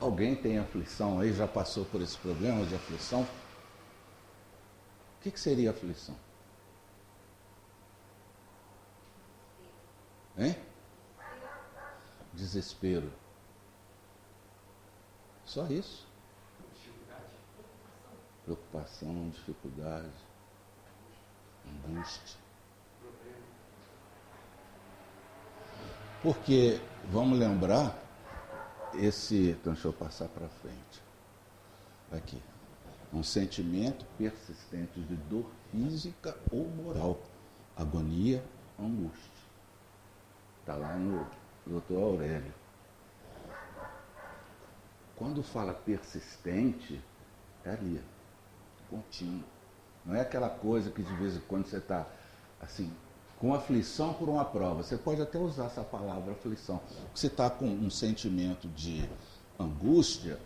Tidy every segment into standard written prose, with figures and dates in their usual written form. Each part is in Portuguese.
Alguém tem aflição aí, já passou por esse problema de aflição? O que seria aflição? Hein? Desespero. Só isso. Preocupação, dificuldade, angústia. Porque, vamos lembrar, então deixa eu passar para frente. Aqui. Um sentimento persistente de dor física ou moral. Agonia, angústia. Está lá no Dr. Aurélio. Quando fala persistente, é ali, contínuo. Não é aquela coisa que de vez em quando você está assim, com aflição por uma prova. Você pode até usar essa palavra aflição. Você está com um sentimento de angústia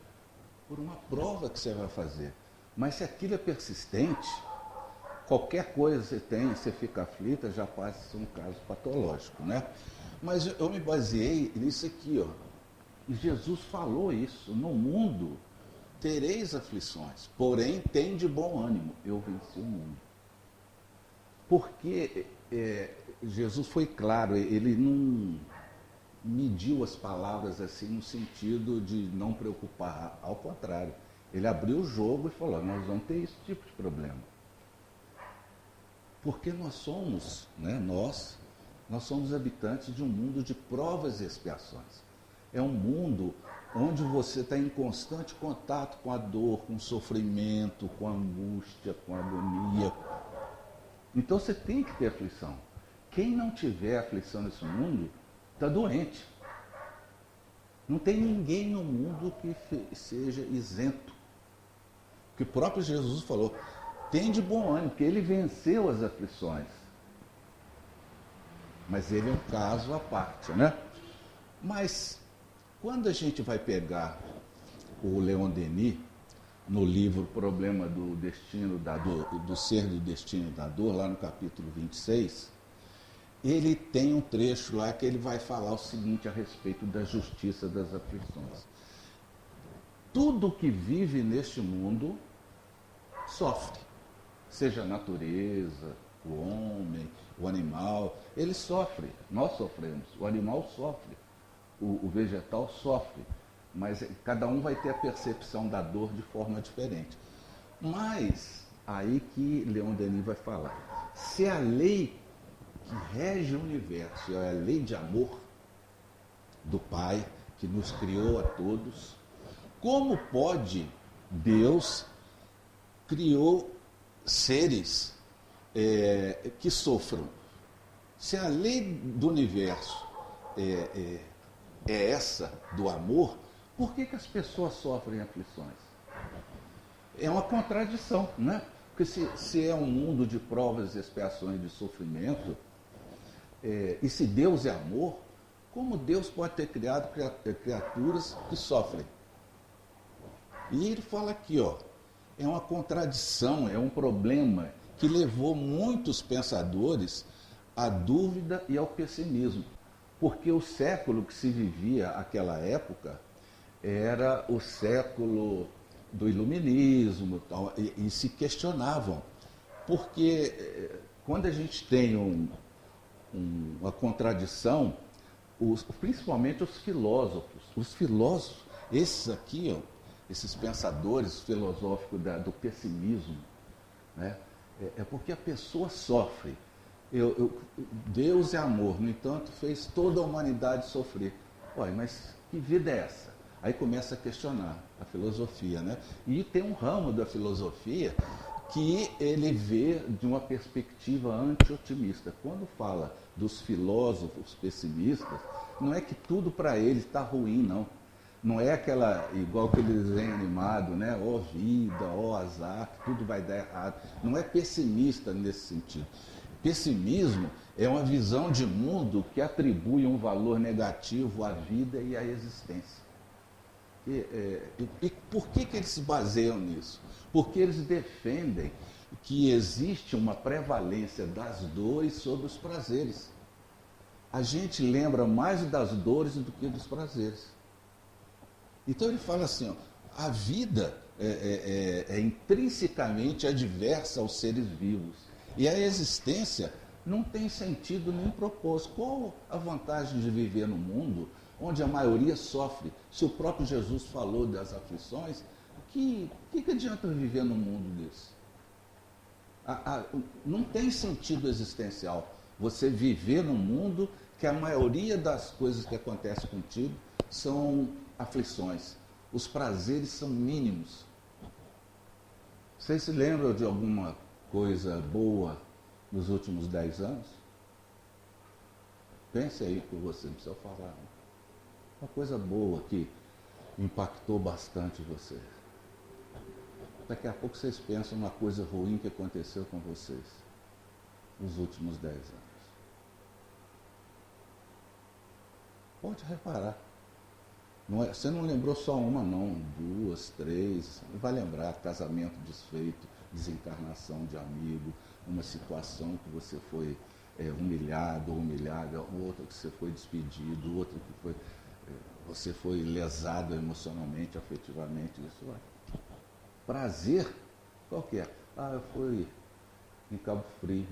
por uma prova que você vai fazer. Mas se aquilo é persistente, qualquer coisa que você tem, você fica aflita, já passa a ser um caso patológico, né? Mas eu me baseei nisso aqui, ó. E Jesus falou isso: no mundo tereis aflições, porém tem de bom ânimo, eu venci o mundo. Porque Jesus foi claro, ele não mediu as palavras assim no sentido de não preocupar, ao contrário, ele abriu o jogo e falou: nós vamos ter esse tipo de problema. Porque nós somos, né, nós somos habitantes de um mundo de provas e expiações. É um mundo onde você está em constante contato com a dor, com o sofrimento, com a angústia, com a agonia. Então você tem que ter aflição. Quem não tiver aflição nesse mundo está doente. Não tem ninguém no mundo que seja isento. Porque o próprio Jesus falou: tem de bom ânimo, porque ele venceu as aflições. Mas ele é um caso à parte, né? Mas quando a gente vai pegar o Leon Denis, no livro Problema do Destino da Dor, do Ser do Destino e da Dor, lá no capítulo 26, ele tem um trecho lá que ele vai falar o seguinte a respeito da justiça das aflições. Tudo que vive neste mundo sofre, seja a natureza, o homem, o animal, ele sofre, nós sofremos, o animal sofre. O vegetal sofre, mas cada um vai ter a percepção da dor de forma diferente. Mas, aí que Leon Denis vai falar, se a lei que rege o universo é a lei de amor do Pai, que nos criou a todos, como pode Deus criou seres que sofram? Se a lei do universo é essa, do amor, por que as pessoas sofrem aflições? É uma contradição, né? Porque se é um mundo de provas, expiações, de sofrimento, e se Deus é amor, como Deus pode ter criado criaturas que sofrem? E ele fala aqui, ó, é uma contradição, é um problema que levou muitos pensadores à dúvida e ao pessimismo. Porque o século que se vivia naquela época era o século do iluminismo e se questionavam. Porque quando a gente tem uma contradição, principalmente os filósofos, esses aqui, ó, esses pensadores filosóficos do pessimismo, né, é porque a pessoa sofre. Deus é amor, no entanto, fez toda a humanidade sofrer. Olha, mas que vida é essa? Aí começa a questionar a filosofia, né? E tem um ramo da filosofia que ele vê de uma perspectiva anti-otimista. Quando fala dos filósofos pessimistas, não é que tudo para eles está ruim, não. Não é aquela, igual aquele desenho animado, né? Ó vida, ó azar, que tudo vai dar errado. Não é pessimista nesse sentido. Pessimismo é uma visão de mundo que atribui um valor negativo à vida e à existência. E por que eles se baseiam nisso? Porque eles defendem que existe uma prevalência das dores sobre os prazeres. A gente lembra mais das dores do que dos prazeres. Então ele fala assim, ó, a vida é intrinsecamente adversa aos seres vivos. E a existência não tem sentido nem propósito. Qual a vantagem de viver num mundo onde a maioria sofre? Se o próprio Jesus falou das aflições, que adianta viver num mundo desse? Não tem sentido existencial você viver num mundo que a maioria das coisas que acontecem contigo são aflições. Os prazeres são mínimos. Vocês se lembram de alguma coisa boa nos últimos 10 anos? Pense aí por você, não precisa falar. Uma coisa boa que impactou bastante você. Daqui a pouco vocês pensam numa coisa ruim que aconteceu com vocês nos últimos 10 anos. Pode reparar. Você não lembrou só uma, não. 2, 3. Vai lembrar casamento desfeito, desencarnação de amigo, uma situação que você foi humilhado ou humilhada, outra que você foi despedido, outra que você foi lesado emocionalmente, afetivamente. Isso vai. Prazer, qual que é? Eu fui em Cabo Frio.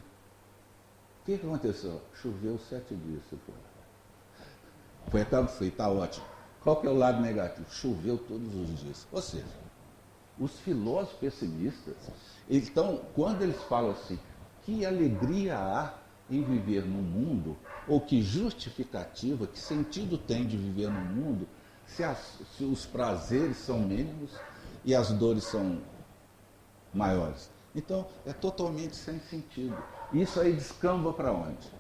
O que aconteceu? Choveu 7 dias, você foi. Foi a Cabo Frio, está ótimo. Qual que é o lado negativo? Choveu todos os dias. Ou seja, os filósofos pessimistas, então, quando eles falam assim, que alegria há em viver num mundo, ou que justificativa, que sentido tem de viver num mundo, se os prazeres são mínimos e as dores são maiores. Então, é totalmente sem sentido. Isso aí descamba para onde?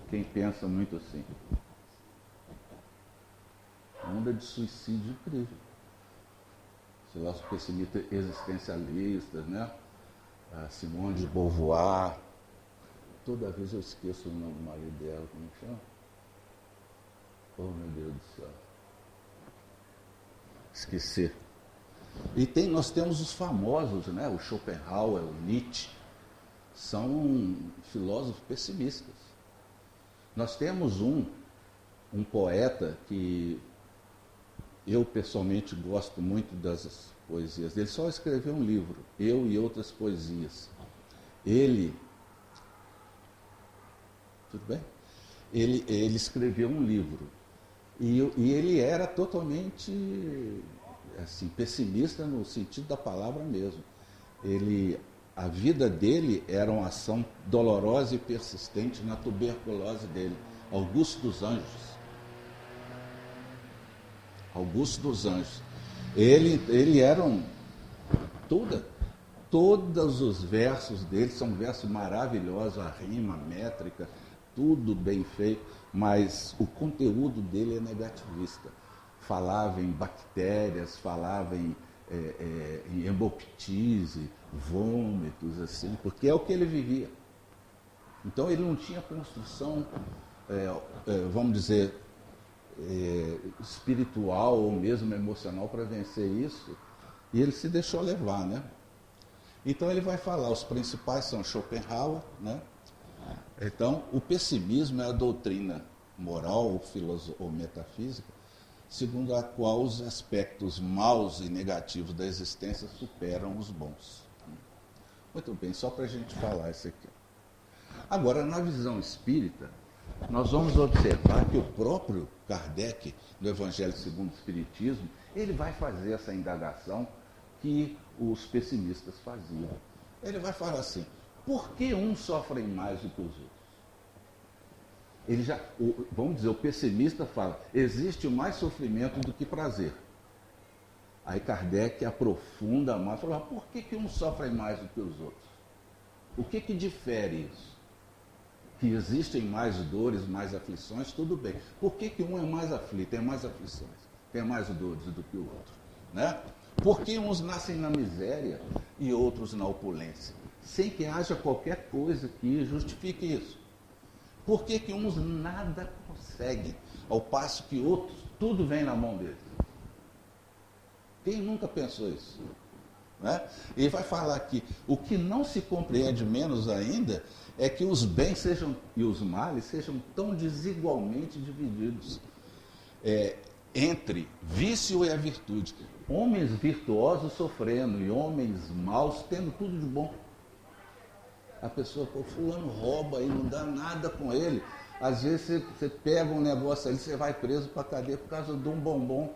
Quem pensa muito assim. Onda de suicídio incrível. Filósofos pessimistas existencialistas, né? A Simone de Beauvoir. Toda vez eu esqueço o nome do marido dela, como chama? Oh, meu Deus do céu. Esqueci. E nós temos os famosos, né? O Schopenhauer, o Nietzsche. São filósofos pessimistas. Nós temos um poeta que eu pessoalmente gosto muito das poesias dele, só escreveu um livro, Eu e Outras Poesias. Tudo bem? Ele escreveu um livro e ele era totalmente assim, pessimista no sentido da palavra mesmo. A vida dele era uma ação dolorosa e persistente na tuberculose dele. Augusto dos Anjos. Augusto dos Anjos. Ele era todos os versos dele são versos maravilhosos, a rima, a métrica, tudo bem feito, mas o conteúdo dele é negativista. Falava em bactérias, falava em hemoptise, vômitos, assim, porque é o que ele vivia. Então ele não tinha construção, vamos dizer, espiritual ou mesmo emocional para vencer isso, e ele se deixou levar, né? Então ele vai falar, os principais são Schopenhauer, né? Então o pessimismo é a doutrina moral ou metafísica segundo a qual os aspectos maus e negativos da existência superam os bons. Muito bem, só para a gente falar isso aqui. Agora, na visão espírita, nós vamos observar que o próprio Kardec, no Evangelho segundo o Espiritismo, ele vai fazer essa indagação que os pessimistas faziam. Ele vai falar assim, por que uns sofrem mais do que os outros? Vamos dizer, o pessimista fala, existe mais sofrimento do que prazer. Aí Kardec aprofunda mais, fala, por que uns sofrem mais do que os outros? O que difere isso? Que existem mais dores, mais aflições, tudo bem. Por que um é mais aflito, tem mais aflições, tem mais dores do que o outro? Né? Por que uns nascem na miséria e outros na opulência? Sem que haja qualquer coisa que justifique isso. Por que uns nada conseguem, ao passo que outros, tudo vem na mão deles? Quem nunca pensou isso? Né? Ele vai falar que o que não se compreende menos ainda é que os bens e os males sejam tão desigualmente divididos. entre vício e a virtude. Homens virtuosos sofrendo e homens maus tendo tudo de bom. A pessoa, pô, fulano rouba e não dá nada com ele. Às vezes você pega um negócio ali, você vai preso para a cadeia por causa de um bombom.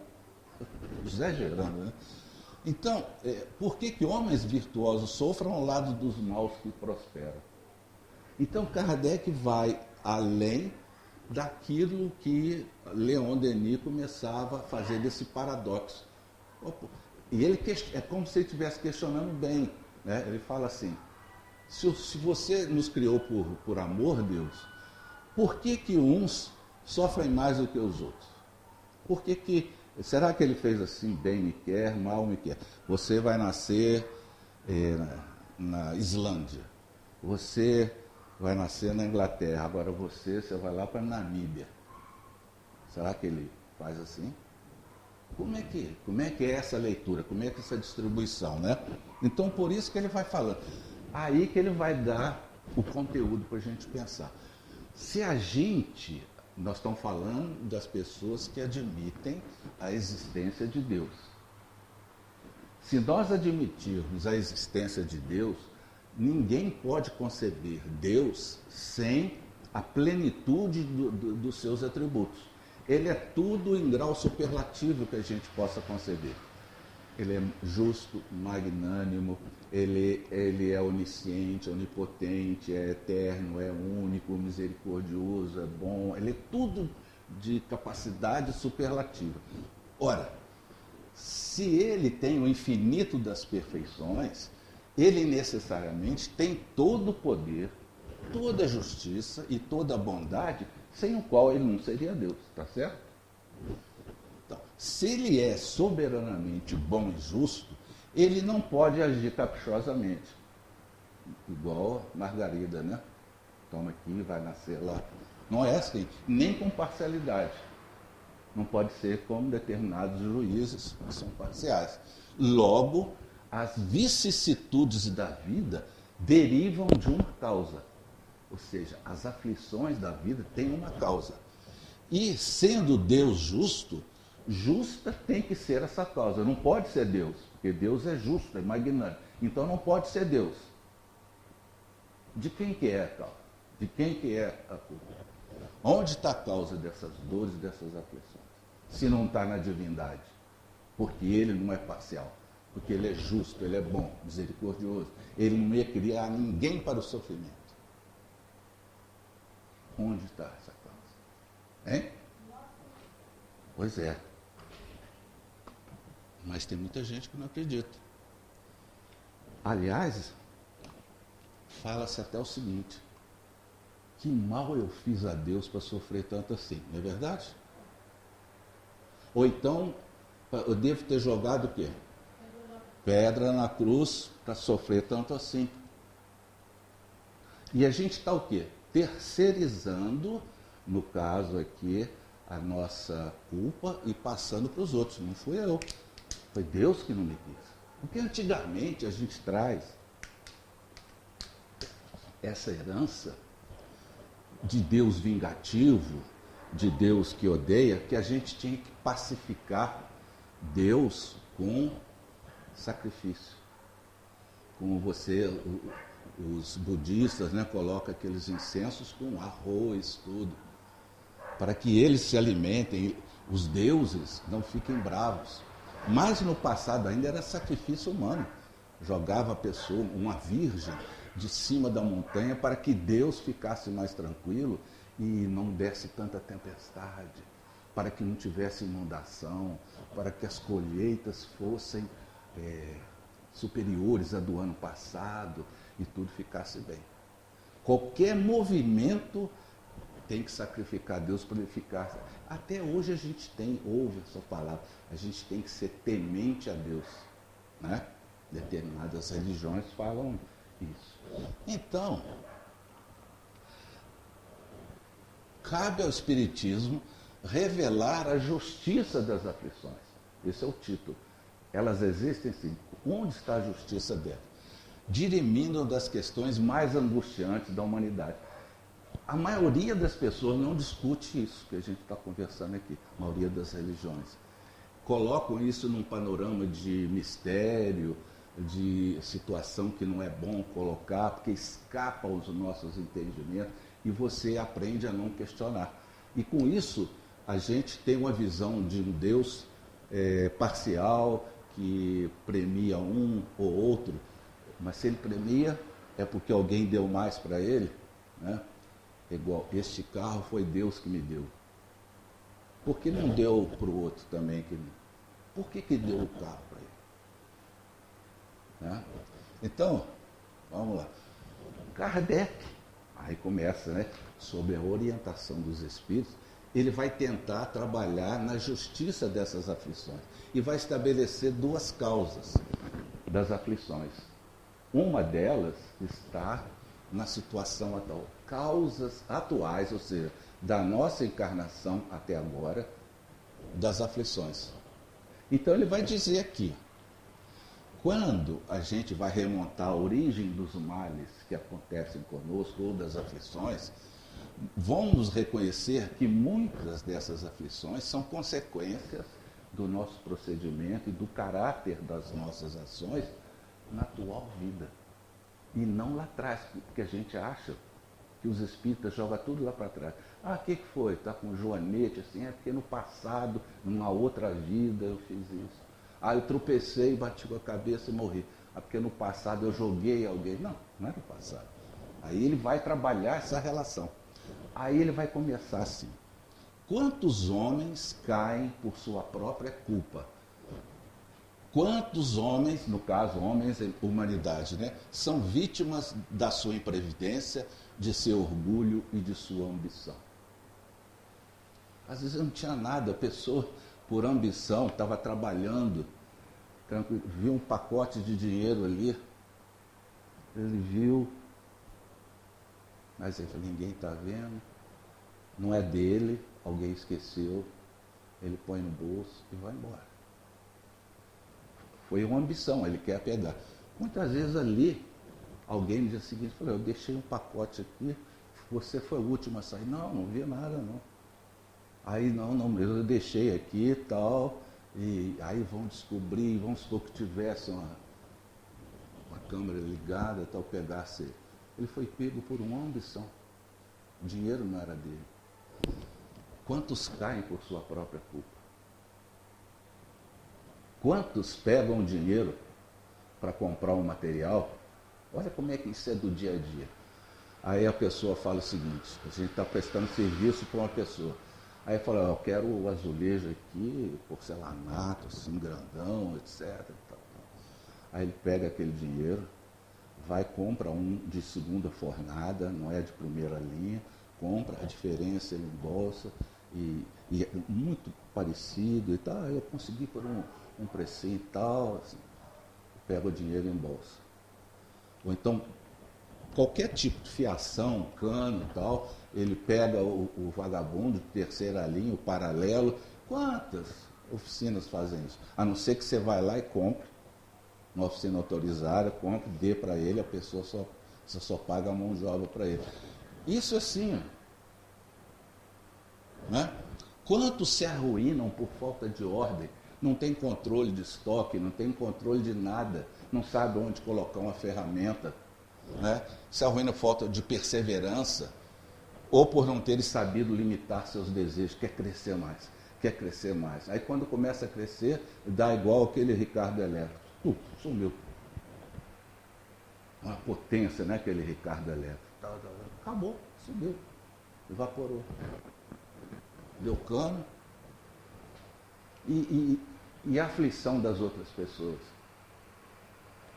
Exagerando, né? Então, por que homens virtuosos sofram ao lado dos maus que prosperam? Então, Kardec vai além daquilo que Leon Denis começava a fazer desse paradoxo. E ele é como se ele estivesse questionando bem, né? Ele fala assim, se você nos criou por amor, Deus, por que uns sofrem mais do que os outros? Será que ele fez assim, bem me quer, mal me quer? Você vai nascer na Islândia, você vai nascer na Inglaterra, agora você vai lá para a Namíbia. Será que ele faz assim? Como é que é essa leitura? Como é que é essa distribuição, né? Então, por isso que ele vai falando. Aí que ele vai dar o conteúdo para a gente pensar. Nós estamos falando das pessoas que admitem a existência de Deus. Se nós admitirmos a existência de Deus, ninguém pode conceber Deus sem a plenitude dos seus atributos. Ele é tudo em grau superlativo que a gente possa conceber. Ele é justo, magnânimo, ele é onisciente, onipotente, é eterno, é único, misericordioso, é bom. Ele é tudo de capacidade superlativa. Ora, se ele tem o infinito das perfeições, ele necessariamente tem todo o poder, toda a justiça e toda a bondade, sem o qual ele não seria Deus, está certo? Então, se ele é soberanamente bom e justo, ele não pode agir caprichosamente, igual Margarida, né? Toma aqui, vai nascer lá. Não é assim, nem com parcialidade. Não pode ser como determinados juízes que são parciais. Logo, as vicissitudes da vida derivam de uma causa. Ou seja, as aflições da vida têm uma causa. E sendo Deus justo, justa tem que ser essa causa. Não pode ser Deus, porque Deus é justo, é magnânimo. Então não pode ser Deus. De quem que é a causa? De quem que é a culpa? Onde está a causa dessas dores, dessas aflições? Se não está na divindade. Porque ele não é parcial. Porque ele é justo, ele é bom, misericordioso. Ele não ia criar ninguém para o sofrimento. Onde está essa causa? Hein? Pois é. Mas tem muita gente que não acredita. Aliás, fala-se até o seguinte: que mal eu fiz a Deus para sofrer tanto assim, não é verdade? Ou então, eu devo ter jogado o quê? Pedra na cruz para sofrer tanto assim. E a gente está o quê? Terceirizando, no caso aqui, a nossa culpa e passando para os outros. Não fui eu. Foi Deus que não me quis. Porque antigamente a gente traz essa herança de Deus vingativo, de Deus que odeia, que a gente tinha que pacificar Deus com sacrifício. Como os budistas, né, colocam aqueles incensos com arroz, tudo, para que eles se alimentem, os deuses não fiquem bravos. Mas no passado ainda era sacrifício humano. Jogava a pessoa, uma virgem, de cima da montanha para que Deus ficasse mais tranquilo e não desse tanta tempestade, para que não tivesse inundação, para que as colheitas fossem superiores à do ano passado e tudo ficasse bem. Qualquer movimento tem que sacrificar Deus para ele ficar. Até hoje a gente ouve essa palavra, a gente tem que ser temente a Deus, né? Determinadas religiões falam isso. Então, cabe ao Espiritismo revelar a justiça das aflições. Esse é o título. Elas existem sim. Onde está a justiça dela? Dirimindo das questões mais angustiantes da humanidade. A maioria das pessoas não discute isso que a gente está conversando aqui, a maioria das religiões. Colocam isso num panorama de mistério, de situação que não é bom colocar, porque escapa aos nossos entendimentos, e você aprende a não questionar. E com isso, a gente tem uma visão de um Deus parcial, que premia um ou outro, mas se ele premia, é porque alguém deu mais para ele, né? Igual, este carro foi Deus que me deu. Por que não deu para o outro também? Por que deu o carro para ele? Né? Então, vamos lá. Kardec, aí começa, né, sob a orientação dos espíritos, ele vai tentar trabalhar na justiça dessas aflições e vai estabelecer duas causas das aflições. Uma delas está na situação atual, causas atuais, ou seja, da nossa encarnação até agora, das aflições. Então ele vai dizer aqui, quando a gente vai remontar a origem dos males que acontecem conosco ou das aflições, vamos reconhecer que muitas dessas aflições são consequências do nosso procedimento e do caráter das nossas ações na atual vida. E não lá atrás, porque a gente acha que os espíritas jogam tudo lá para trás. Ah, o que foi? Está com joanete assim? É porque no passado, numa outra vida, eu fiz isso. Ah, eu tropecei, bati com a cabeça e morri. Ah, porque no passado eu joguei alguém. Não, não é no passado. Aí ele vai trabalhar essa relação. Aí ele vai começar assim. Quantos homens caem por sua própria culpa? Quantos homens, no caso, homens, humanidade, né, são vítimas da sua imprevidência, de seu orgulho e de sua ambição? Às vezes não tinha nada, a pessoa, por ambição, estava trabalhando, viu um pacote de dinheiro ali, ele viu, mas ele falou, ninguém está vendo, não é dele, alguém esqueceu, ele põe no bolso e vai embora. Foi uma ambição, ele quer pegar. Muitas vezes ali, alguém me diz o seguinte, falou, eu deixei um pacote aqui, você foi o último a sair. Não, não vi nada não. Aí não, eu deixei aqui e tal, e aí vão descobrir, vamos supor que tivesse uma câmera ligada, tal, pegasse. Ele foi pego por uma ambição. O dinheiro não era dele. Quantos caem por sua própria culpa? Quantos pegam dinheiro para comprar um material? Olha como é que isso é do dia a dia. Aí a pessoa fala o seguinte, a gente está prestando serviço para uma pessoa. Aí fala, eu quero o azulejo aqui, porcelanato, assim, grandão, etc. Aí ele pega aquele dinheiro, vai, compra um de segunda fornada, não é de primeira linha, compra, a diferença ele embolsa, e é muito parecido e tal, eu consegui por um precinho e tal, assim, pega o dinheiro em bolsa. Ou então, qualquer tipo de fiação, cano e tal, ele pega o vagabundo de terceira linha, o paralelo. Quantas oficinas fazem isso? A não ser que você vai lá e compre, uma oficina autorizada, compre, dê para ele, a pessoa só paga a mão de obra para ele. Isso assim, né? Quantos se arruinam por falta de ordem? Não tem controle de estoque, não tem controle de nada, não sabe onde colocar uma ferramenta, né? Se arruina por falta de perseverança, ou por não ter sabido limitar seus desejos, quer crescer mais, quer crescer mais. Aí quando começa a crescer, dá igual aquele Ricardo Elétrico, sumiu. Uma potência, né, aquele Ricardo Elétrico. Acabou, sumiu, evaporou. Deu cano. E a aflição das outras pessoas?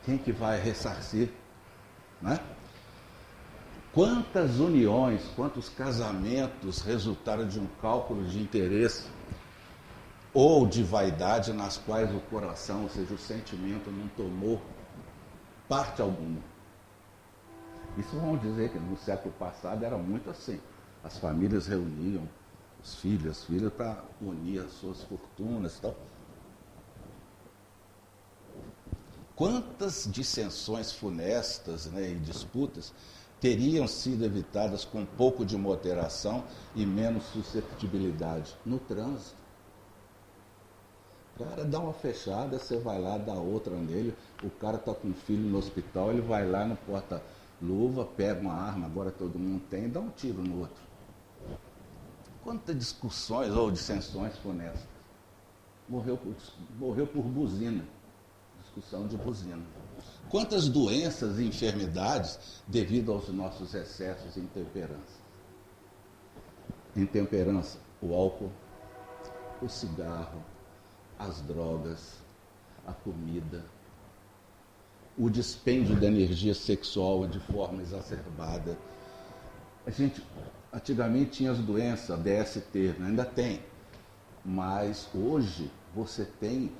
Quem que vai ressarcir? Né? Quantas uniões, quantos casamentos resultaram de um cálculo de interesse ou de vaidade nas quais o coração, ou seja, o sentimento não tomou parte alguma? Isso vamos dizer que no século passado era muito assim. As famílias reuniam os filhos, as filhas, para unir as suas fortunas e tal. Quantas dissensões funestas, né, e disputas teriam sido evitadas com um pouco de moderação e menos susceptibilidade no trânsito. O cara dá uma fechada, você vai lá, dá outra nele, o cara está com um filho no hospital, ele vai lá no porta-luva, pega uma arma, agora todo mundo tem, e dá um tiro no outro. Quantas discussões ou dissensões funestas? Morreu por buzina, discussão de buzina. Quantas doenças e enfermidades devido aos nossos excessos e intemperança? Intemperança, o álcool, o cigarro, as drogas, a comida, o dispêndio de energia sexual de forma exacerbada. A gente antigamente tinha as doenças, a DST, ainda tem, mas hoje você tem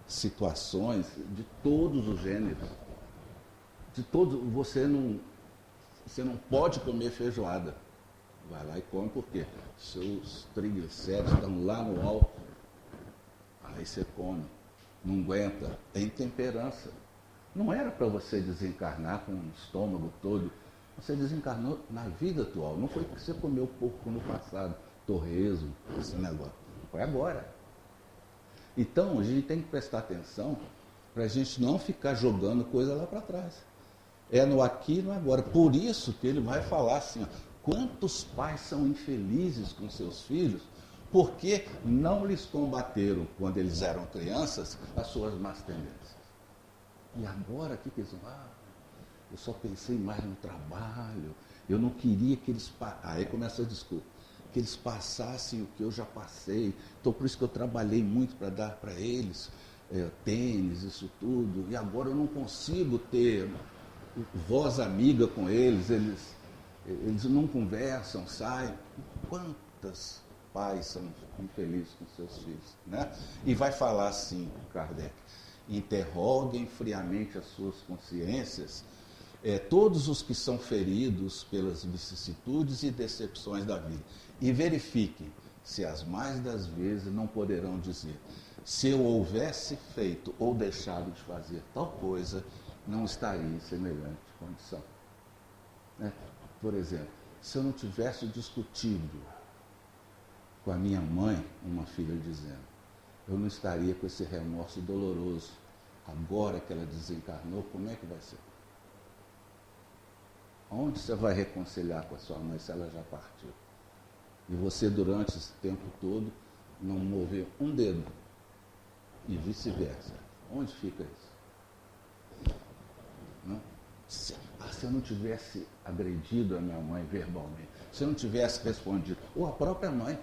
situações de todos os gêneros. De todos, você não pode comer feijoada. Vai lá e come porque seus triglicéridos estão lá no alto. Aí você come, não aguenta, é intemperança. Não era para você desencarnar com o estômago todo, você desencarnou na vida atual. Não foi porque você comeu pouco no passado, torresmo, esse negócio. Foi agora. Então a gente tem que prestar atenção para a gente não ficar jogando coisa lá para trás. É no aqui e no agora. Por isso que ele vai falar assim, ó, quantos pais são infelizes com seus filhos porque não lhes combateram, quando eles eram crianças, as suas más tendências. E agora, o que eles vão? Eu só pensei mais no trabalho, eu não queria que eles... Aí começa a desculpa. Que eles passassem o que eu já passei. Então, por isso que eu trabalhei muito para dar para eles tênis, isso tudo. E agora eu não consigo ter voz amiga com eles, eles não conversam, saem. Quantas pais são infelizes com seus filhos, né? E vai falar assim, Kardec, interroguem friamente as suas consciências, todos os que são feridos pelas vicissitudes e decepções da vida, e verifiquem se as mais das vezes não poderão dizer, se eu houvesse feito ou deixado de fazer tal coisa, não estaria em semelhante condição. Né? Por exemplo, se eu não tivesse discutido com a minha mãe, uma filha dizendo, eu não estaria com esse remorso doloroso. Agora que ela desencarnou, como é que vai ser? Onde você vai reconciliar com a sua mãe se ela já partiu? E você, durante esse tempo todo, não moveu um dedo. E vice-versa. Onde fica isso? Não? Se eu não tivesse agredido a minha mãe verbalmente, se eu não tivesse respondido, ou a própria mãe,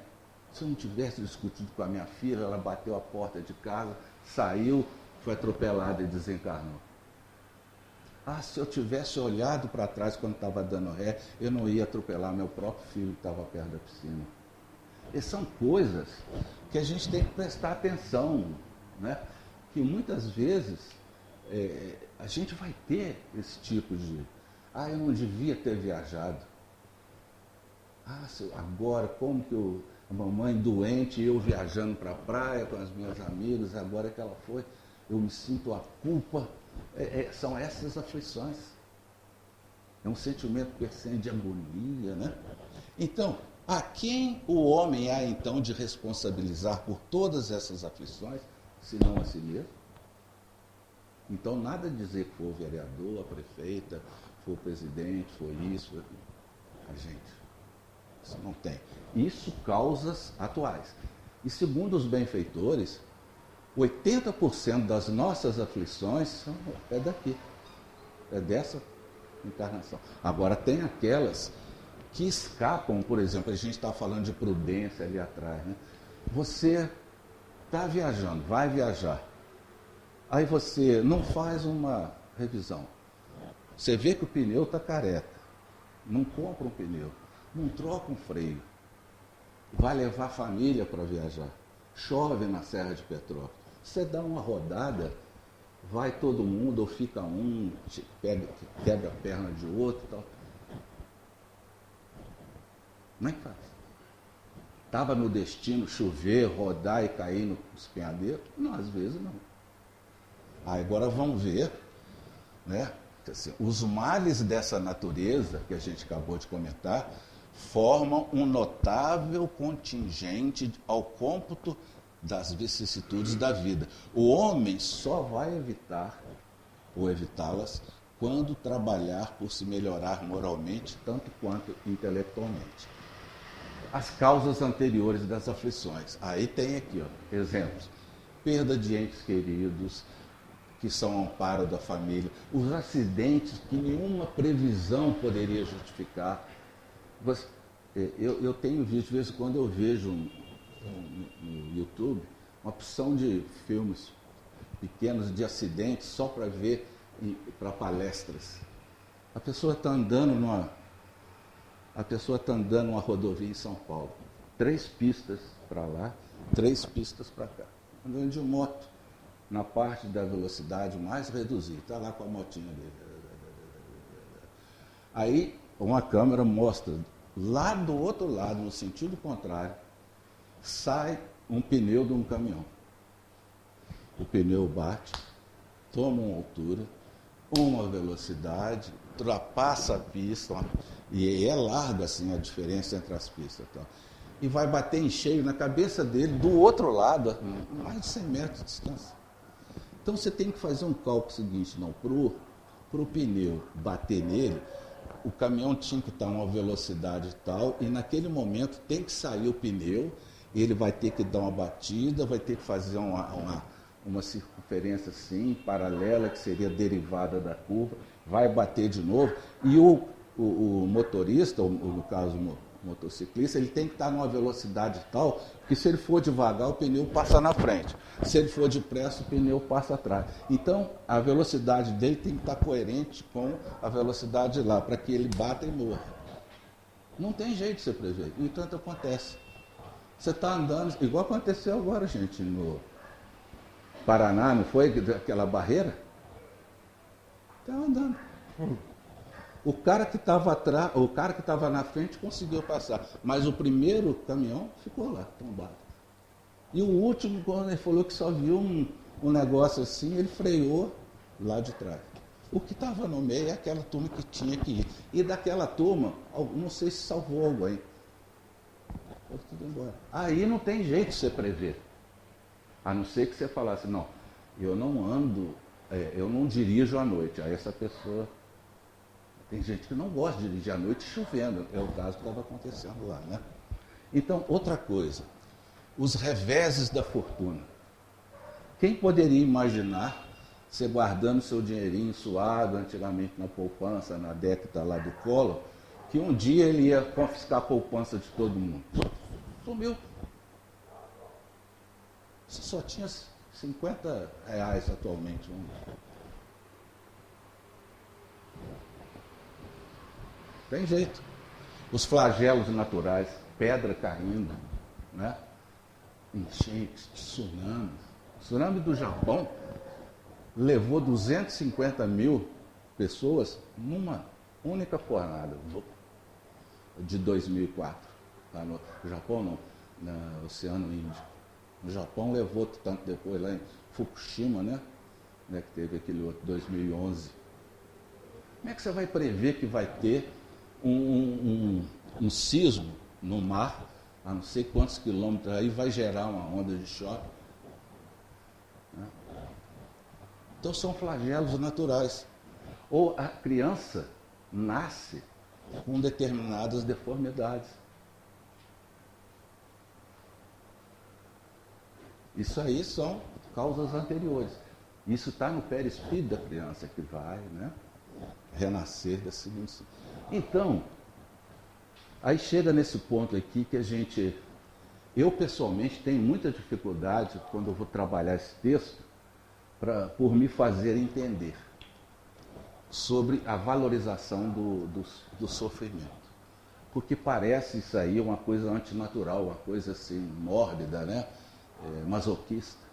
se eu não tivesse discutido com a minha filha, ela bateu a porta de casa, saiu, foi atropelada e desencarnou. Se eu tivesse olhado para trás quando estava dando ré, eu não ia atropelar meu próprio filho que estava perto da piscina. E são coisas que a gente tem que prestar atenção, né? Que muitas vezes a gente vai ter esse tipo de... eu não devia ter viajado. Agora, como que a mamãe doente, eu viajando para a praia com as minhas amigas, agora que ela foi, eu me sinto a culpa. São essas aflições. É um sentimento crescente de agonia, né? Então, a quem o homem há então de responsabilizar por todas essas aflições, se não a si mesmo? Então, nada dizer que foi o vereador, a prefeita, foi o presidente, foi isso, foi aquilo. A gente. Isso não tem. Isso causas atuais. E segundo os benfeitores, 80% das nossas aflições é daqui, é dessa encarnação. Agora, tem aquelas que escapam, por exemplo, a gente está falando de prudência ali atrás, né? Você está viajando, vai viajar, aí você não faz uma revisão, você vê que o pneu está careca, não compra um pneu, não troca um freio, vai levar a família para viajar, chove na Serra de Petrópolis, você dá uma rodada, vai todo mundo, ou fica um, quebra a perna de outro e tal. Como é que faz? Estava no destino chover, rodar e cair no espinhadeiro? Não, às vezes não. Agora vamos ver, né? assim, os males dessa natureza, que a gente acabou de comentar, formam um notável contingente ao cômputo das vicissitudes da vida. O homem só vai evitar ou evitá-las quando trabalhar por se melhorar moralmente, tanto quanto intelectualmente. As causas anteriores das aflições. Aí tem aqui, ó, exemplos. Perda de entes queridos, que são amparo da família. Os acidentes que nenhuma previsão poderia justificar. Eu tenho visto, de vez em quando eu vejo no YouTube, uma opção de filmes pequenos de acidentes só para ver, para palestras. A pessoa está andando numa rodovia em São Paulo. 3 pistas para lá, 3 pistas para cá. Andando de moto, na parte da velocidade mais reduzida. Está lá com a motinha dele. Aí uma câmera mostra, lá do outro lado, no sentido contrário, sai um pneu de um caminhão. O pneu bate, toma uma altura, uma velocidade, ultrapassa a pista, e é larga assim a diferença entre as pistas. Tá? E vai bater em cheio na cabeça dele, do outro lado, a mais de 100 metros de distância. Então você tem que fazer um cálculo seguinte, não, para o pneu bater nele, o caminhão tinha que estar a uma velocidade tal, e naquele momento tem que sair o pneu, ele vai ter que dar uma batida, vai ter que fazer uma circunferência assim, paralela, que seria derivada da curva, vai bater de novo, e o motorista, ou no caso o motociclista, ele tem que estar numa velocidade tal que se ele for devagar, o pneu passa na frente. Se ele for depressa, o pneu passa atrás. Então, a velocidade dele tem que estar coerente com a velocidade lá, para que ele bata e morra. Não tem jeito de você prever. No entanto, acontece. Você está andando, igual aconteceu agora, gente, no Paraná, não foi aquela barreira? Está andando. O cara que estava atrás, o cara que estava na frente conseguiu passar, mas o primeiro caminhão ficou lá, tombado. E o último, quando ele falou que só viu um negócio assim, ele freou lá de trás. O que estava no meio é aquela turma que tinha que ir. E daquela turma, não sei se salvou alguém. Foi tudo embora. Aí não tem jeito de você prever. A não ser que você falasse, não, eu não ando, eu não dirijo à noite. Aí essa pessoa... Tem gente que não gosta de dirigir à noite chovendo, é o caso que estava acontecendo lá, né? Então, outra coisa, os reveses da fortuna. Quem poderia imaginar você guardando seu dinheirinho suado antigamente na poupança, na década lá do Collor, que um dia ele ia confiscar a poupança de todo mundo? Sumiu. Você só tinha R$50 atualmente. Tem jeito. Os flagelos naturais, pedra caindo, né? Enchentes, tsunamis. O tsunami do Japão levou 250 mil pessoas numa única fornada de 2004. Tá no Japão não, no Oceano Índico. No Japão levou tanto depois lá em Fukushima, né? Que teve aquele outro 2011. Como é que você vai prever que vai ter um sismo no mar, a não sei quantos quilômetros, aí vai gerar uma onda de choque? Né? Então são flagelos naturais. Ou a criança nasce com determinadas deformidades. Isso aí são causas anteriores. Isso está no perispírito da criança que vai, né, renascer da seguinte. Então, aí chega nesse ponto aqui que eu pessoalmente tenho muita dificuldade quando eu vou trabalhar esse texto por me fazer entender sobre a valorização do sofrimento. Porque parece isso aí uma coisa antinatural, uma coisa assim mórbida, né? Masoquista.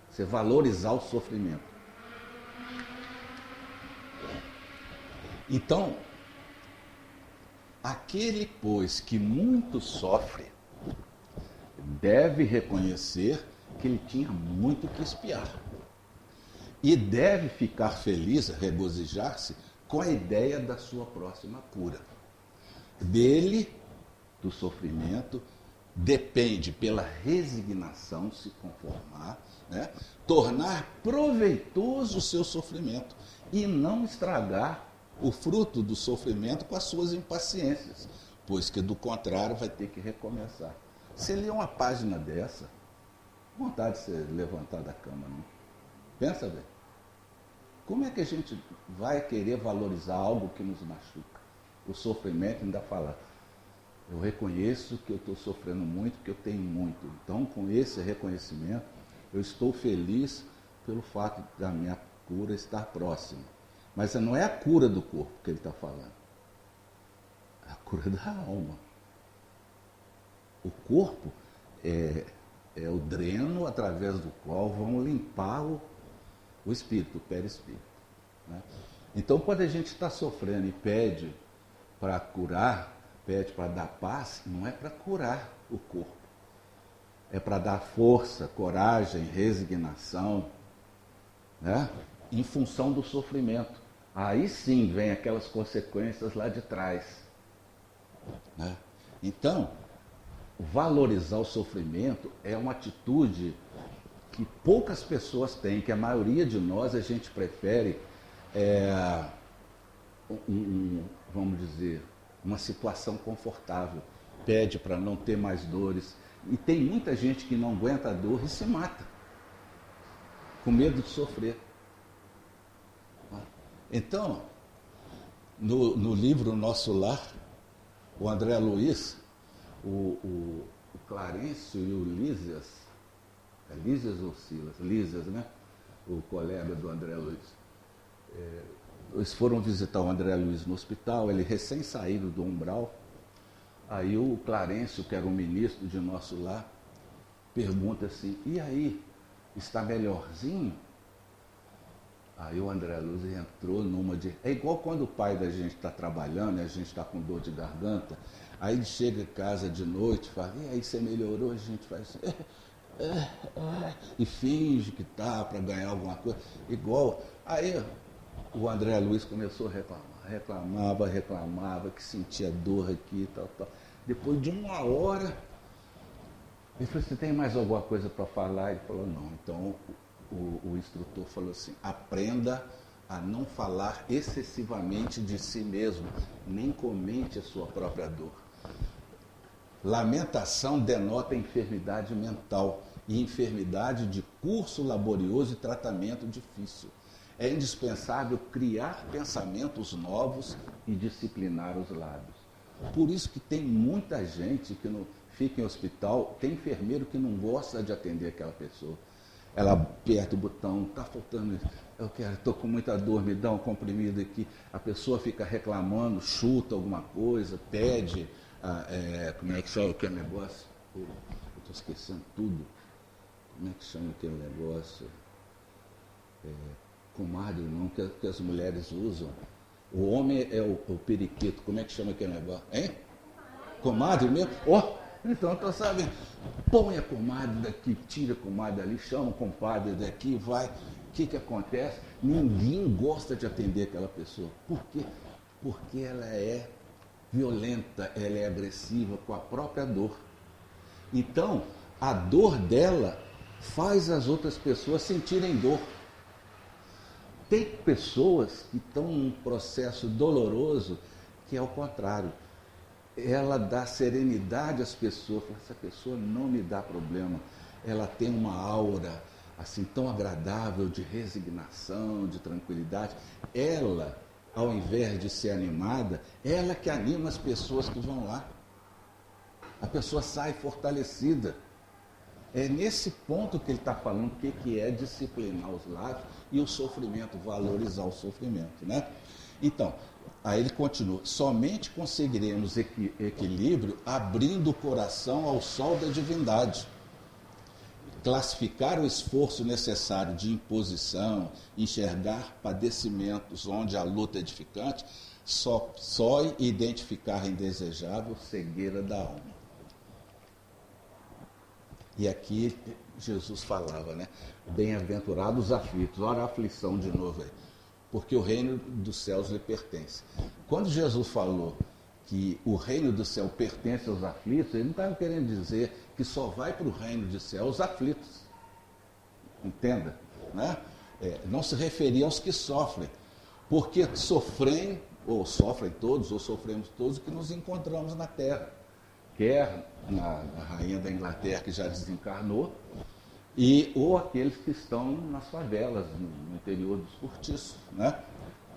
Você valorizar o sofrimento. Então, aquele, pois, que muito sofre, deve reconhecer que ele tinha muito que espiar. e deve ficar feliz, regozijar-se com a ideia da sua próxima cura. Dele, do sofrimento, depende pela resignação se conformar, né? Tornar proveitoso o seu sofrimento e não estragar o fruto do sofrimento com as suas impaciências, pois que do contrário vai ter que recomeçar. Você lê uma página dessa, vontade de se levantar da cama, não? Pensa bem. Como é que a gente vai querer valorizar algo que nos machuca? O sofrimento ainda fala, eu reconheço que eu estou sofrendo muito, que eu tenho muito. Então, com esse reconhecimento, eu estou feliz pelo fato da minha cura estar próxima. Mas não é a cura do corpo que ele está falando. É a cura da alma. O corpo é o dreno através do qual vão limpar o espírito, o perispírito. Né? Então, quando a gente está sofrendo e pede para curar, pede para dar paz, não é para curar o corpo. É para dar força, coragem, resignação, né? Em função do sofrimento. Aí sim vem aquelas consequências lá de trás. Né? Então, valorizar o sofrimento é uma atitude que poucas pessoas têm, que a maioria de nós a gente prefere, vamos dizer, uma situação confortável, pede para não ter mais dores. E tem muita gente que não aguenta a dor e se mata, com medo de sofrer. Então, no livro Nosso Lar, o André Luiz, o Clarencio e o Lísias, Lísias ou Silas? Lísias, né? O colega do André Luiz. Eles foram visitar o André Luiz no hospital, ele recém saído do umbral. Aí o Clarencio, que era o ministro de Nosso Lar, pergunta assim, e aí, está melhorzinho? Aí o André Luiz entrou numa de... É igual quando o pai da gente está trabalhando, e a gente está com dor de garganta, aí ele chega em casa de noite e fala, e aí, você melhorou? A gente faz assim, e finge que tá para ganhar alguma coisa. Igual, aí o André Luiz começou a reclamava, que sentia dor aqui e tal. Depois de uma hora, ele falou, você tem mais alguma coisa para falar? Ele falou, não. Então o instrutor falou assim, aprenda a não falar excessivamente de si mesmo, nem comente a sua própria dor. Lamentação denota enfermidade mental e enfermidade de curso laborioso e tratamento difícil. É indispensável criar pensamentos novos e disciplinar os lábios. Por isso que tem muita gente que não fica em hospital, tem enfermeiro que não gosta de atender aquela pessoa. Ela aperta o botão, está faltando isso, estou com muita dor, me dá um comprimido aqui. A pessoa fica reclamando, chuta alguma coisa, pede, como é que chama aquele negócio? Eu estou esquecendo tudo. Como é que chama aquele negócio? Comadre não, que as mulheres usam. O homem é o periquito, como é que chama aquele negócio? Hein? Comadre mesmo? Então estou sabendo. Põe a comadre daqui, tira a comadre dali, chama o compadre daqui, vai. O que acontece? Ninguém gosta de atender aquela pessoa. Por quê? Porque ela é violenta, ela é agressiva com a própria dor. Então, a dor dela faz as outras pessoas sentirem dor. Tem pessoas que estão num processo doloroso que é o contrário. Ela dá serenidade às pessoas, essa pessoa não me dá problema. Ela tem uma aura assim tão agradável de resignação, de tranquilidade. Ela, ao invés de ser animada, ela que anima as pessoas que vão lá. A pessoa sai fortalecida. É nesse ponto que ele está falando o que é disciplinar os lábios e o sofrimento, valorizar o sofrimento, né? Então, aí ele continua, somente conseguiremos equilíbrio abrindo o coração ao sol da divindade. Classificar o esforço necessário de imposição, enxergar padecimentos onde a luta é edificante, só identificar a indesejável cegueira da alma. E aqui Jesus falava, né? Bem-aventurados os aflitos. Olha a aflição de novo aí. Porque o reino dos céus lhe pertence. Quando Jesus falou que o reino do céu pertence aos aflitos, ele não estava querendo dizer que só vai para o reino do céu os aflitos. Entenda? Né? Não se referia aos que sofrem. Porque sofrem, ou sofrem todos, ou sofremos todos, que nos encontramos na terra. Quer na rainha da Inglaterra, que já desencarnou, ou aqueles que estão nas favelas, no interior dos cortiços. Né?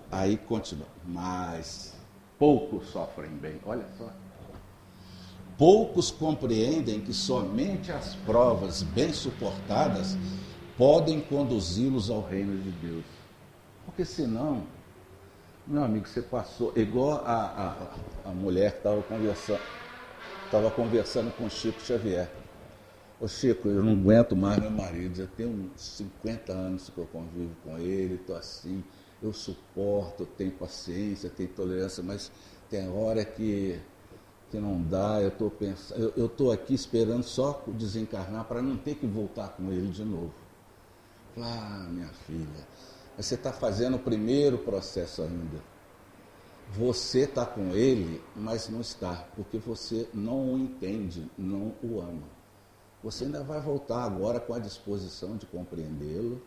Aí continua. Mas poucos sofrem bem. Olha só. Poucos compreendem que somente as provas bem suportadas podem conduzi-los ao reino de Deus. Porque senão, meu amigo, você passou, igual a mulher que estava conversando com o Chico Xavier. Ô Chico, eu não aguento mais meu marido, já tem uns 50 anos que eu convivo com ele, estou assim, eu suporto, tenho paciência, tenho tolerância, mas tem hora que não dá, eu estou aqui esperando só desencarnar para não ter que voltar com ele de novo. Ah, minha filha, você está fazendo o primeiro processo ainda. Você está com ele, mas não está, porque você não o entende, não o ama. Você ainda vai voltar agora com a disposição de compreendê-lo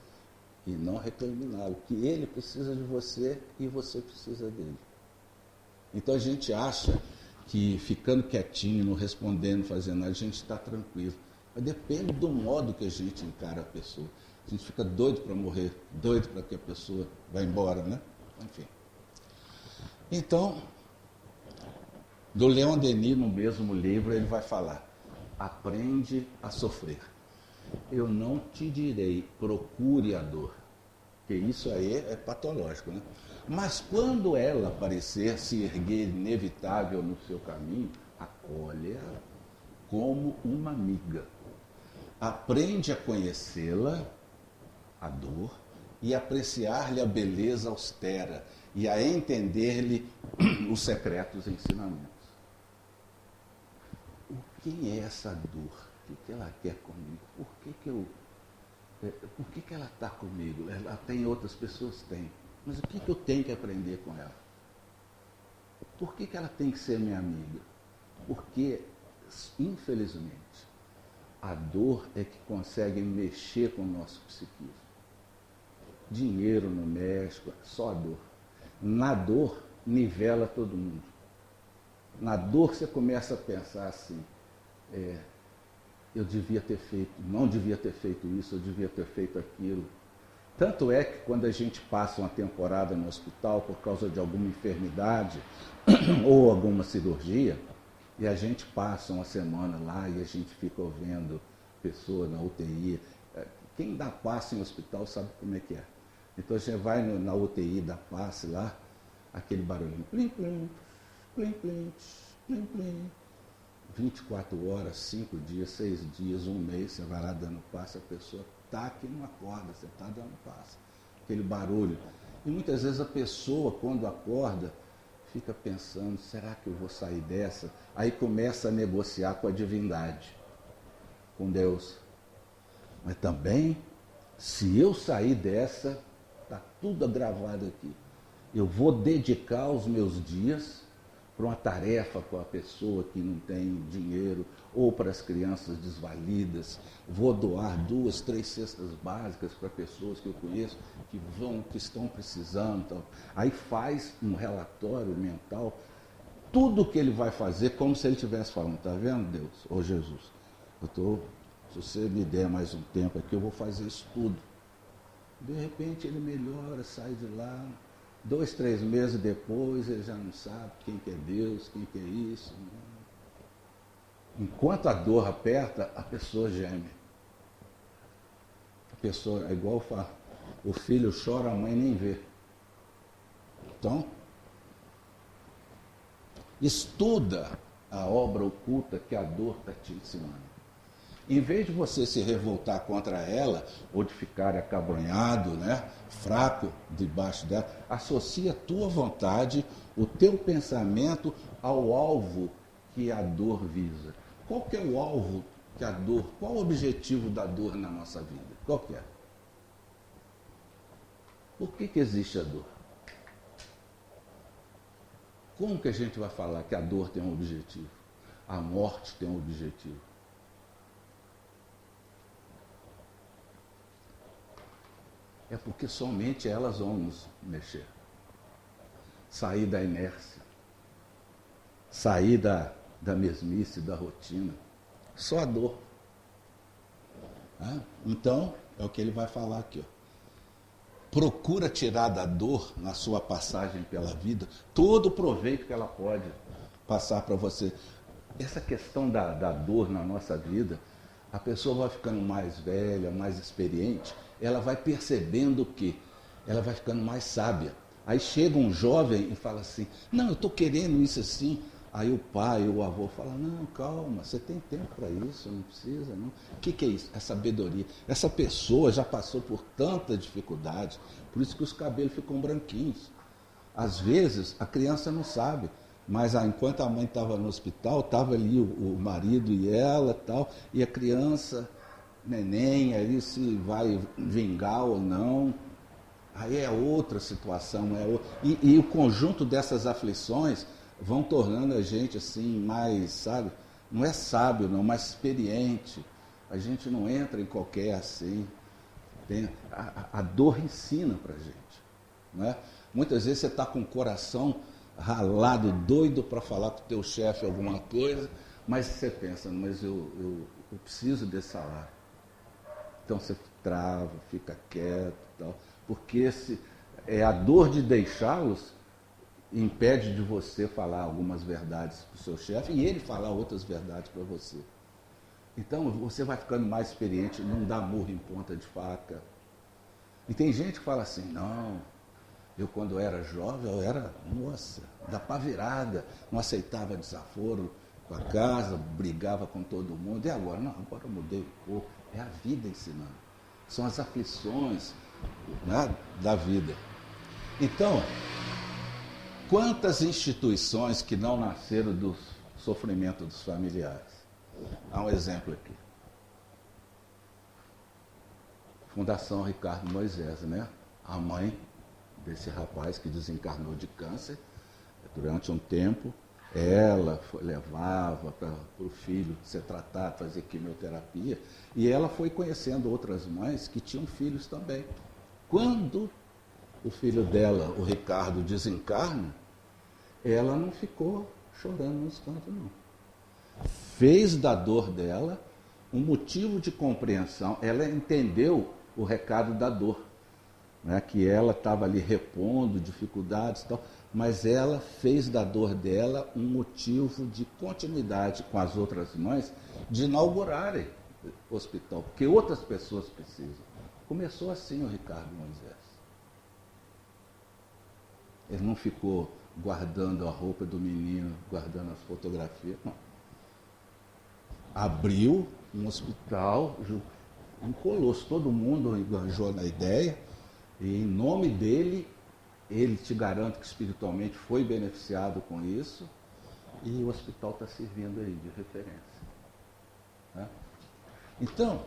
e não recriminá-lo, que ele precisa de você e você precisa dele. Então a gente acha que ficando quietinho, não respondendo, fazendo nada, a gente está tranquilo. Mas depende do modo que a gente encara a pessoa. A gente fica doido para morrer, doido para que a pessoa vá embora, né? Enfim. Então, do Leon Denis, no mesmo livro, ele vai falar: aprende a sofrer. Eu não te direi, procure a dor, porque isso aí é patológico, né? Mas quando ela aparecer, se erguer inevitável no seu caminho, acolhe-a como uma amiga. Aprende a conhecê-la, a dor, e apreciar-lhe a beleza austera, e a entender-lhe os secretos ensinamentos. Quem é essa dor? O que ela quer comigo? Por que ela está comigo? Ela tem outras pessoas? Tem. Mas o que eu tenho que aprender com ela? Por que ela tem que ser minha amiga? Porque, infelizmente, a dor é que consegue mexer com o nosso psiquismo. Dinheiro não mexe, só a dor. Na dor, nivela todo mundo. Na dor você começa a pensar assim, eu devia ter feito, não devia ter feito isso, eu devia ter feito aquilo. Tanto é que quando a gente passa uma temporada no hospital por causa de alguma enfermidade ou alguma cirurgia, e a gente passa uma semana lá e a gente fica ouvindo pessoas na UTI. Quem dá passe em hospital sabe como é que é. Então a gente vai na UTI, dá passe lá, aquele barulhinho, plim, plim, plim, plim, plim, plim. 24 horas, 5 dias, 6 dias, um mês, você vai lá dando passe, a pessoa está aqui não acorda, você está dando passe. Aquele barulho. E muitas vezes a pessoa, quando acorda, fica pensando, será que eu vou sair dessa? Aí começa a negociar com a divindade, com Deus. Mas também, se eu sair dessa, está tudo gravado aqui. Eu vou dedicar os meus dias para uma tarefa com a pessoa que não tem dinheiro, ou para as crianças desvalidas, vou doar 2, 3 cestas básicas para pessoas que eu conheço que estão precisando. Então. Aí faz um relatório mental, tudo que ele vai fazer, como se ele estivesse falando, está vendo, Deus, ou Jesus, se você me der mais um tempo aqui, eu vou fazer isso tudo. De repente ele melhora, sai de lá, 2, 3 meses depois, ele já não sabe quem que é Deus, quem que é isso. Enquanto a dor aperta, a pessoa geme. A pessoa é igual o filho chora, a mãe nem vê. Então, estuda a obra oculta que a dor está te ensinando. Em vez de você se revoltar contra ela, ou de ficar acabrunhado, né, fraco debaixo dela, associa a tua vontade, o teu pensamento ao alvo que a dor visa. Qual que é o alvo que a dor, qual o objetivo da dor na nossa vida? Qual que é? Por que existe a dor? Como que a gente vai falar que a dor tem um objetivo? A morte tem um objetivo? É porque somente elas vão nos mexer. Sair da inércia. Sair da mesmice, da rotina. Só a dor. Então, é o que ele vai falar aqui. Procura tirar da dor, na sua passagem pela vida, todo o proveito que ela pode passar para você. Essa questão da dor na nossa vida, a pessoa vai ficando mais velha, mais experiente, ela vai percebendo que ela vai ficando mais sábia. Aí chega um jovem e fala assim, não, eu estou querendo isso assim. Aí o pai, o avô fala, não, calma, você tem tempo para isso, não precisa, não. O que é isso? É sabedoria. Essa pessoa já passou por tanta dificuldade, por isso que os cabelos ficam branquinhos. Às vezes, a criança não sabe, mas enquanto a mãe estava no hospital, estava ali o marido e ela tal, e a criança, neném, ali se vai vingar ou não. Aí é outra situação. E o conjunto dessas aflições vão tornando a gente assim mais, sabe, não é sábio não, mais experiente. A gente não entra em qualquer assim. A dor ensina pra gente, não é? Muitas vezes você está com o coração ralado, doido para falar com o teu chefe alguma coisa, mas você pensa, mas eu preciso desse salário. Então você trava, fica quieto e tal, porque a dor de deixá-los impede de você falar algumas verdades para o seu chefe e ele falar outras verdades para você. Então você vai ficando mais experiente, não dá murro em ponta de faca. E tem gente que fala assim, não, eu quando era jovem, eu era, nossa, da pá virada, não aceitava desaforo com a casa, brigava com todo mundo. E agora? Não, agora eu mudei um pouco. É a vida ensinando. São as aflições, né, da vida. Então, quantas instituições que não nasceram do sofrimento dos familiares? Há um exemplo aqui. Fundação Ricardo Moisés, né? A mãe desse rapaz que desencarnou de câncer, durante um tempo, ela levava para o filho ser tratado, fazer quimioterapia, e ela foi conhecendo outras mães que tinham filhos também. Quando o filho dela, o Ricardo, desencarna, ela não ficou chorando nos cantos, não. Fez da dor dela um motivo de compreensão. Ela entendeu o recado da dor, né? Que ela estava ali repondo dificuldades e tal, mas ela fez da dor dela um motivo de continuidade com as outras mães de inaugurarem o hospital, porque outras pessoas precisam. Começou assim o Ricardo Moisés. Ele não ficou guardando a roupa do menino, guardando as fotografias, não. Abriu um hospital, um colosso, todo mundo enganjou na ideia, e em nome dele, ele te garante que espiritualmente foi beneficiado com isso, e o hospital está servindo aí de referência. Né? Então,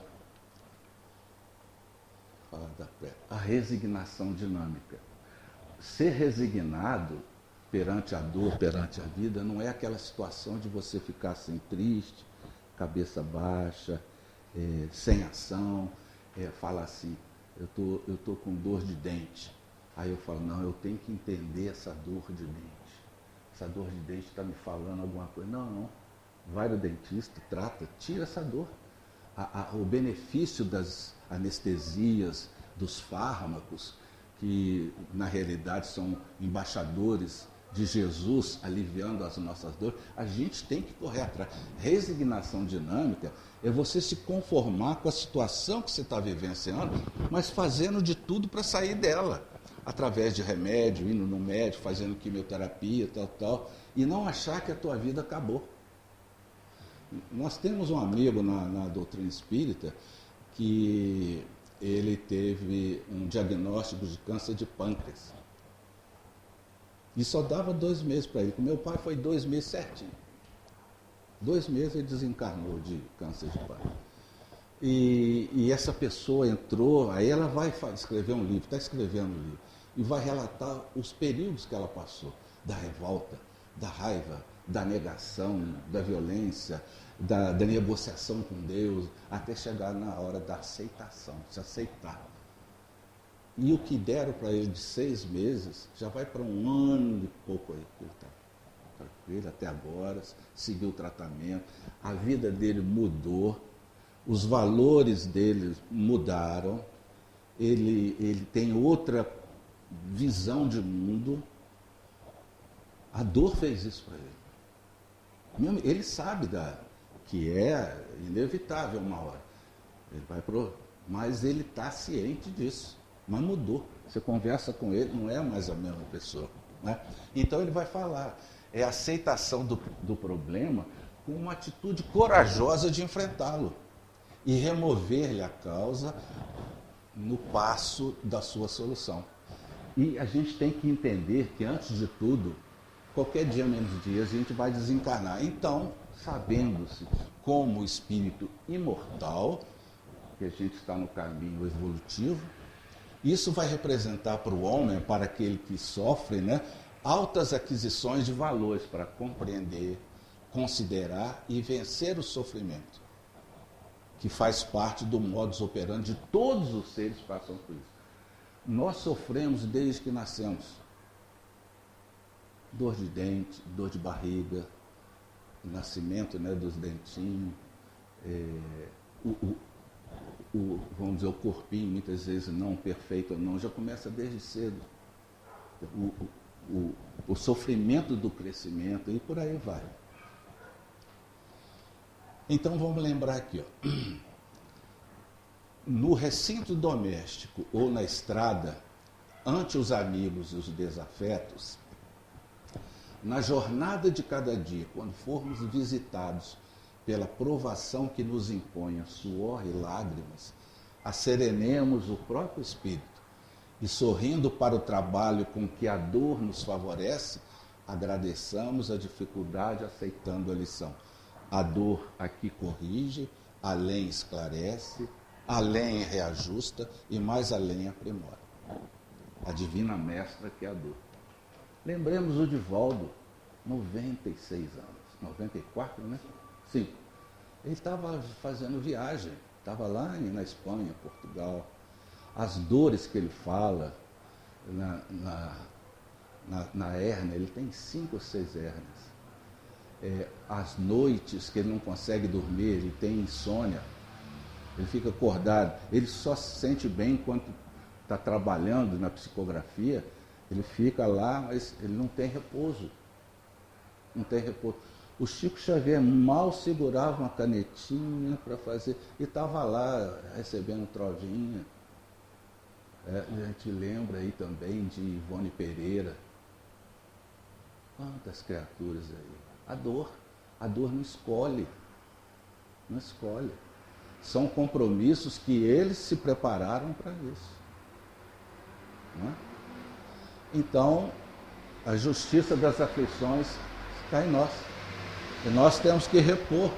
a resignação dinâmica. Ser resignado perante a dor, perante a vida, não é aquela situação de você ficar assim triste, cabeça baixa, sem ação, falar assim, eu tô com dor de dente. Aí eu falo, não, eu tenho que entender essa dor de dente. Essa dor de dente está me falando alguma coisa. Não. Vai no dentista, trata, tira essa dor. O benefício das anestesias, dos fármacos, que na realidade são embaixadores de Jesus aliviando as nossas dores, a gente tem que correr atrás. Resignação dinâmica é você se conformar com a situação que você está vivenciando, mas fazendo de tudo para sair dela, através de remédio, indo no médico, fazendo quimioterapia, tal, e não achar que a tua vida acabou. Nós temos um amigo na doutrina espírita que ele teve um diagnóstico de câncer de pâncreas. E só dava 2 meses para ele. Com meu pai foi 2 meses certinho. 2 meses ele desencarnou de câncer de pâncreas. E essa pessoa entrou, aí ela vai escrever um livro, está escrevendo um livro, e vai relatar os períodos que ela passou, da revolta, da raiva, da negação, da violência, da negociação com Deus, até chegar na hora da aceitação, se aceitar. E o que deram para ele de 6 meses, já vai para 1 ano e pouco aí, que ele está tranquilo até agora, seguiu o tratamento, a vida dele mudou, os valores dele mudaram, ele tem outra visão de mundo. A dor fez isso para ele. Ele sabe que é inevitável uma hora. Ele vai mas ele está ciente disso. Mas mudou. Você conversa com ele, não é mais a mesma pessoa. Né? Então ele vai falar. É a aceitação do problema com uma atitude corajosa de enfrentá-lo e remover-lhe a causa no passo da sua solução. E a gente tem que entender que, antes de tudo, qualquer dia menos dia a gente vai desencarnar. Então, sabendo-se como espírito imortal, que a gente está no caminho evolutivo, isso vai representar para o homem, para aquele que sofre, né, altas aquisições de valores para compreender, considerar e vencer o sofrimento, que faz parte do modus operandi de todos os seres que passam por isso. Nós sofremos desde que nascemos. Dor de dente, dor de barriga, o nascimento, né, dos dentinhos, vamos dizer, o corpinho, muitas vezes não perfeito ou não, já começa desde cedo. O sofrimento do crescimento e por aí vai. Então vamos lembrar aqui, ó. No recinto doméstico ou na estrada, ante os amigos e os desafetos, na jornada de cada dia, quando formos visitados pela provação que nos impõe suor e lágrimas, asserenemos o próprio espírito e, sorrindo para o trabalho com que a dor nos favorece, agradeçamos a dificuldade aceitando a lição. A dor aqui corrige, além esclarece, além reajusta e mais além aprimora. A divina mestra que é a dor. Lembremos o Divaldo, 96 anos, 94, né? Sim. Ele estava fazendo viagem, estava lá na Espanha, Portugal. As dores que ele fala na hérnia, ele tem 5 ou 6 hérnias. As noites que ele não consegue dormir, ele tem insônia, ele fica acordado, ele só se sente bem enquanto está trabalhando na psicografia, ele fica lá, mas ele não tem repouso. Não tem repouso. O Chico Xavier mal segurava uma canetinha para fazer, e estava lá recebendo trovinha. A gente lembra aí também de Ivone Pereira. Quantas criaturas aí. A dor não escolhe. Não escolhe. São compromissos que eles se prepararam para isso. Não é? Então, a justiça das aflições está em nós. E nós temos que repor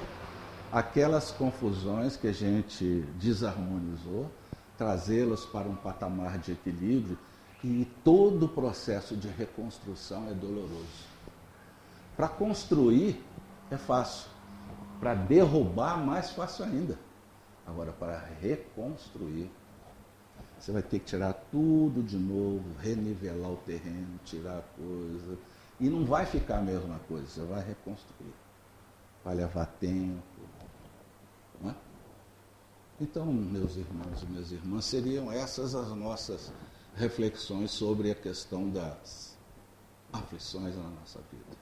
aquelas confusões que a gente desarmonizou, trazê-las para um patamar de equilíbrio, e todo o processo de reconstrução é doloroso. Para construir é fácil, para derrubar mais fácil ainda. Agora, para reconstruir, você vai ter que tirar tudo de novo, renivelar o terreno, tirar a coisa, e não vai ficar a mesma coisa, você vai reconstruir. Vai levar tempo. Não é? Então, meus irmãos e minhas irmãs, seriam essas as nossas reflexões sobre a questão das aflições na nossa vida.